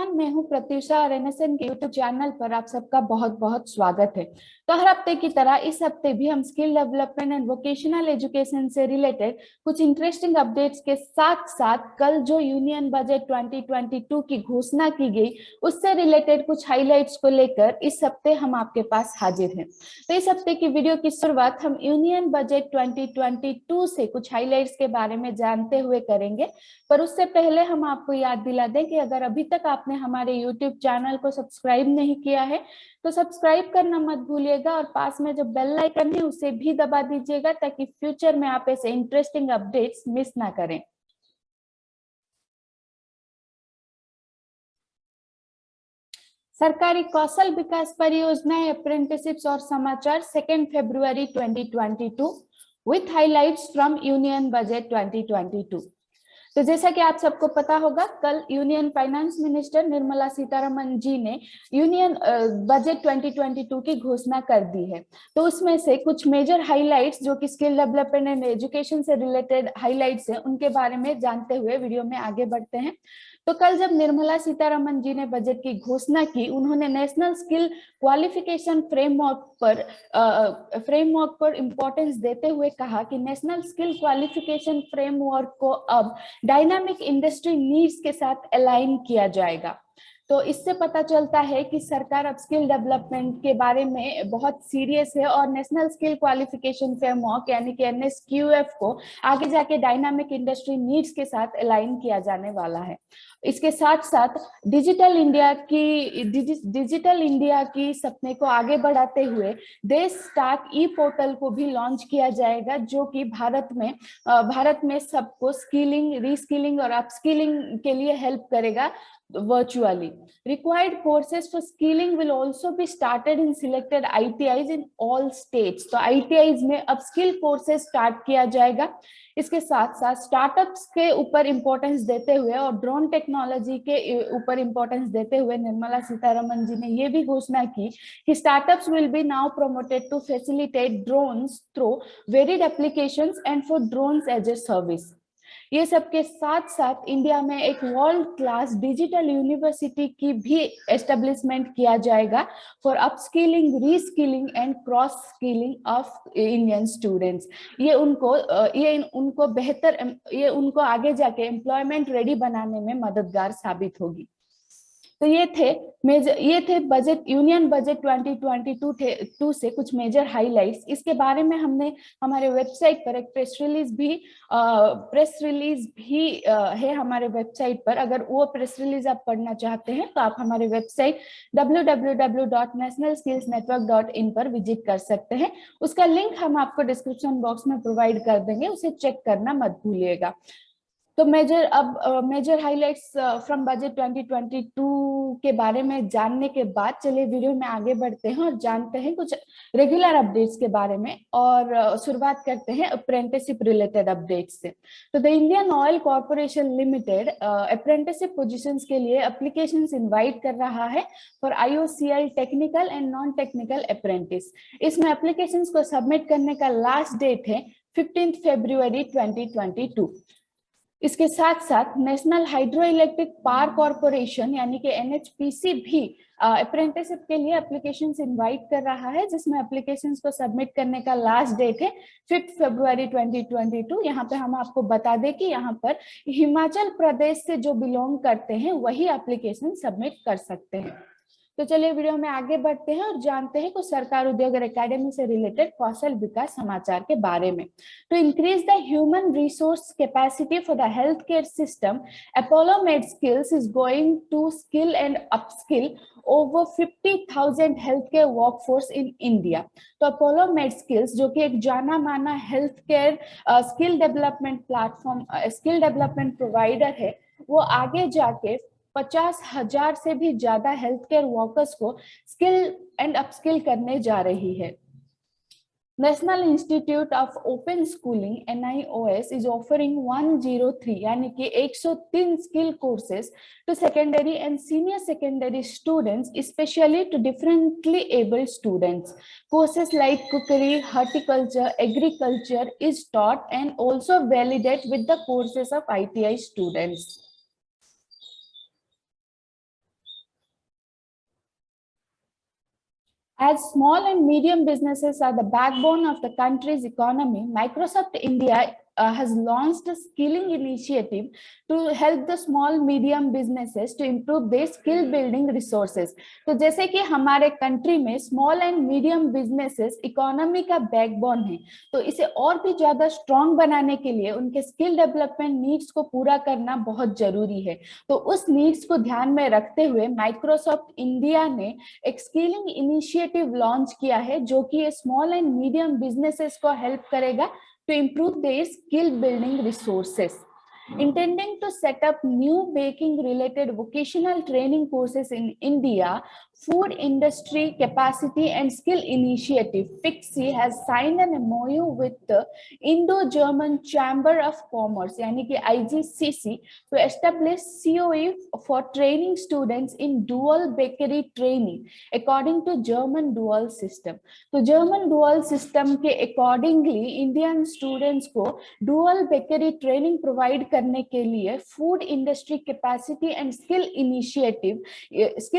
Everyone, मैं हूं प्रत्युषा और एनएसएन के यूट्यूब चैनल पर आप सबका बहुत बहुत स्वागत है। तो हर हफ्ते की तरह इस हफ्ते भी हम skill development and vocational education से रिलेटेड कुछ इंटरेस्टिंग अपडेट्स के साथ साथ कल जो यूनियन बजट 2022 की घोषणा की गई उससे रिलेटेड कुछ हाइलाइट्स को लेकर इस हफ्ते हम आपके पास हाजिर हैं। तो इस हफ्ते की वीडियो की शुरुआत हम यूनियन बजट 2022 से कुछ हाइलाइट्स के बारे में जानते हुए करेंगे, पर उससे पहले हम आपको याद दिला दें कि अगर अभी तक आपने हमारे YouTube चैनल को सब्सक्राइब नहीं किया है तो सब्सक्राइब करना मत भूलिएगा और पास में जो बेल आइकन है उसे भी दबा दीजिएगा ताकि फ्यूचर में आप ऐसे इंटरेस्टिंग अपडेट्स मिस ना करें। सरकारी कौशल विकास परियोजनाएं, अप्रेंटिसशिप्स और समाचार 2 फरवरी 2022 with highlights from union budget 2022। तो जैसा कि आप सबको पता होगा, कल union finance minister Nirmala Sitharaman ji ने यूनियन बजट 2022 की घोषणा कर दी है। तो उसमें से कुछ मेजर हाइलाइट्स जो कि स्किल डेवलपमेंट एंड एजुकेशन से रिलेटेड हाइलाइट्स हैं उनके बारे में जानते हुए वीडियो में आगे बढ़ते हैं। तो कल जब निर्मला सीतारमण जी ने बजट की घोषणा की, उन्होंने नेशनल स्किल क्वालिफिकेशन फ्रेमवर्क पर इंपॉर्टेंस देते हुए कहा कि नेशनल स्किल क्वालिफिकेशन फ्रेमवर्क को अब डायनामिक इंडस्ट्री नीड्स के साथ अलाइन किया जाएगा। तो इससे पता चलता है कि सरकार अब स्किल डेवलपमेंट के बारे में बहुत सीरियस है और नेशनल स्किल क्वालिफिकेशन फ्रेमवर्क यानी कि NSQF को आगे जाके डायनामिक इंडस्ट्री नीड्स के साथ अलाइन किया जाने वाला है। इसके साथ साथ डिजिटल इंडिया की सपने को आगे बढ़ाते हुए देश स्टाक ई पोर्टल को भी लॉन्च किया जाएगा, जो कि भारत में सबको स्किलिंग, रीस्किलिंग और अपस्किलिंग के लिए हेल्प करेगा virtually. Required courses for skilling will also be started in selected ITIs in all states. तो ITIs में अब स्किल कोर्सेज स्टार्ट किया जाएगा। इसके साथ साथ स्टार्टअप्स के ऊपर इंपॉर्टेंस देते हुए और ड्रोन टेक्नोलॉजी के ऊपर इंपॉर्टेंस देते हुए निर्मला सीतारमण जी ने ये भी घोषणा की कि startups will be now promoted to facilitate drones through varied applications and for drones as a service. ये सब के साथ साथ इंडिया में एक वर्ल्ड क्लास डिजिटल यूनिवर्सिटी की भी एस्टेब्लिशमेंट किया जाएगा for upskilling, reskilling and cross skilling of Indian students. ये उनको आगे जाके एम्प्लॉयमेंट रेडी बनाने में मददगार साबित होगी। तो ये थे यूनियन बजट 2022 से कुछ मेजर हाइलाइट्स। इसके बारे में हमने हमारे वेबसाइट पर एक प्रेस रिलीज भी है हमारे वेबसाइट पर। अगर वो प्रेस रिलीज आप पढ़ना चाहते हैं तो आप हमारे वेबसाइट www.nationalskillsnetwork.in पर विजिट कर सकते हैं। उसका लिंक हम आपको डिस्क्रिप्शन बॉक्स में प्रोवाइड कर देंगे, उसे चेक करना मत भूलिएगा। तो मेजर हाइलाइट्स फ्रॉम बजट 2022 के बारे में जानने के बाद चलिए वीडियो में आगे बढ़ते हैं और जानते हैं कुछ रेगुलर अपडेट्स के बारे में। और शुरुआत करते हैं अप्रेंटिसशिप रिलेटेड अपडेट्स से। तो the Indian oil corporation limited apprenticeship positions के लिए एप्लीकेशंस इनवाइट कर रहा है for IOCL technical and non technical apprentice. इसमें एप्लीकेशंस को सबमिट करने का लास्ट डेट है 15 फरवरी 2022। इसके साथ साथ national hydro electric power corporation यानी कि NHPC भी अप्रेंटिसशिप के लिए एप्लीकेशंस इनवाइट कर रहा है, जिसमें एप्लीकेशंस को सबमिट करने का लास्ट डेट है 5 फरवरी 2022। यहाँ पे हम आपको बता दें कि यहाँ पर हिमाचल प्रदेश से जो बिलोंग करते हैं वही एप्लीकेशन सबमिट कर सकते हैं। तो चलिए वीडियो में आगे बढ़ते हैं और जानते हैं कुछ सरकार, उद्योग और एकेडमी से रिलेटेड कौशल विकास समाचार के बारे में। तो increase the human resource capacity for the health care system, Apollo MedSkills is going to skill and upskill over 50,000 health care workforce in India. तो अपोलो मेडस्किल्स जो कि एक जाना माना health care skill development platform, skill development provider है, वो आगे जाके 50,000 से भी ज्यादा हेल्थ केयर वर्कर्स को स्किल एंड अपस्किल करने जा रही है। National Institute of Open Schooling NIOS is offering 103 यानी कि 103 skill courses to secondary and senior secondary students, specially to differently abled students. Courses like cookery, horticulture, agriculture is taught and also validate with the courses of ITI students. As small and medium businesses are the backbone of the country's economy, Microsoft India has launched a skilling initiative to help the small medium businesses to improve their skill building resources. तो जैसे कि हमारे country में small and medium businesses economy का backbone है, तो इसे और भी ज्यादा स्ट्रॉन्ग बनाने के लिए उनके स्किल डेवलपमेंट नीड्स को पूरा करना बहुत जरूरी है। तो उस नीड्स को ध्यान में रखते हुए माइक्रोसॉफ्ट इंडिया ने एक स्किलिंग इनिशिएटिव लॉन्च किया है, जो कि स्मॉल एंड मीडियम बिजनेसेस को हेल्प करेगा to improve their skill building resources. Intending to set up new baking related vocational training courses in India, Food Industry Capacity and Skill Initiative FIXI has signed an MOU with the Indo-German Chamber of Commerce यानी कि IGCC to establish COE for training students in dual bakery training according to German dual system. तो German dual system के accordingly Indian students को dual bakery training provide करने के लिए food industry capacity and skill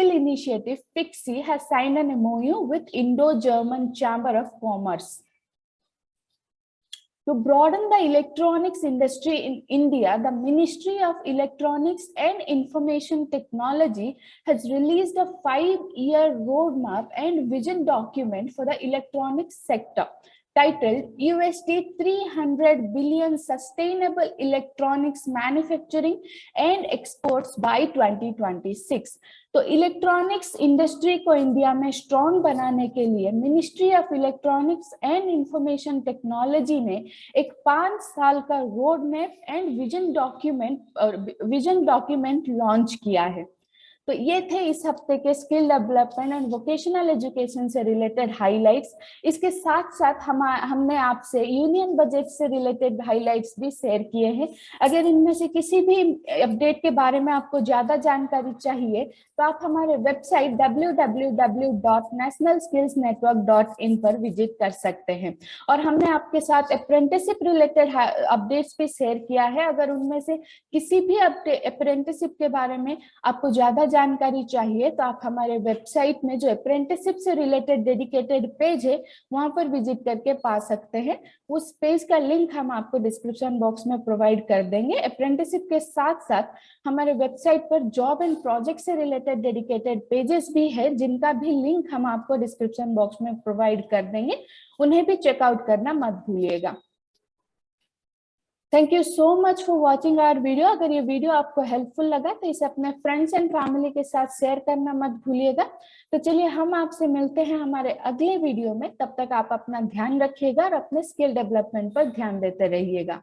initiative FIXI has signed an MOU with Indo-German Chamber of Commerce. To broaden the electronics industry in India, the Ministry of Electronics and Information Technology has released a 5-year roadmap and vision document for the electronics sector, titled $300 billion Sustainable Electronics Manufacturing and Exports by 2026. तो electronics industry को India में strong बनाने के लिए ministry of electronics and information technology ने एक 5 साल का road map and vision document launch किया है। तो ये थे इस हफ्ते के skill development and vocational education से रिलेटेड हाइलाइट्स। इसके साथ साथ हमने आपसे यूनियन बजट से रिलेटेड हाइलाइट्स भी शेयर किए हैं। अगर इनमें से किसी भी अपडेट के बारे में आपको ज्यादा जानकारी चाहिए तो आप हमारे वेबसाइट www.nationalskillsnetwork.in पर विजिट कर सकते हैं। और हमने आपके साथ अप्रेंटिसशिप रिलेटेड अपडेट्स भी शेयर किया है। अगर उनमें से किसी भी अप्रेंटिसशिप के बारे में आपको ज्यादा जानकारी चाहिए तो आप हमारे वेबसाइट में जो अप्रेंटिसशिप से रिलेटेड डेडिकेटेड पेज है वहां पर विजिट करके पा सकते हैं। उस पेज का लिंक हम आपको डिस्क्रिप्शन बॉक्स में प्रोवाइड कर देंगे। अप्रेंटिसशिप के साथ साथ हमारे वेबसाइट पर जॉब एंड प्रोजेक्ट से रिलेटेड डेडिकेटेड पेजेस भी है, जिनका भी लिंक हम आपको डिस्क्रिप्शन बॉक्स में प्रोवाइड कर देंगे। उन्हें भी चेकआउट करना मत भूलिएगा। Thank you so much for watching our video. अगर ये वीडियो आपको हेल्पफुल लगा तो इसे अपने फ्रेंड्स एंड फैमिली के साथ शेयर करना मत भूलिएगा। तो चलिए हम आपसे मिलते हैं हमारे अगले वीडियो में। तब तक आप अपना ध्यान रखिएगा और अपने स्किल डेवलपमेंट पर ध्यान देते रहिएगा।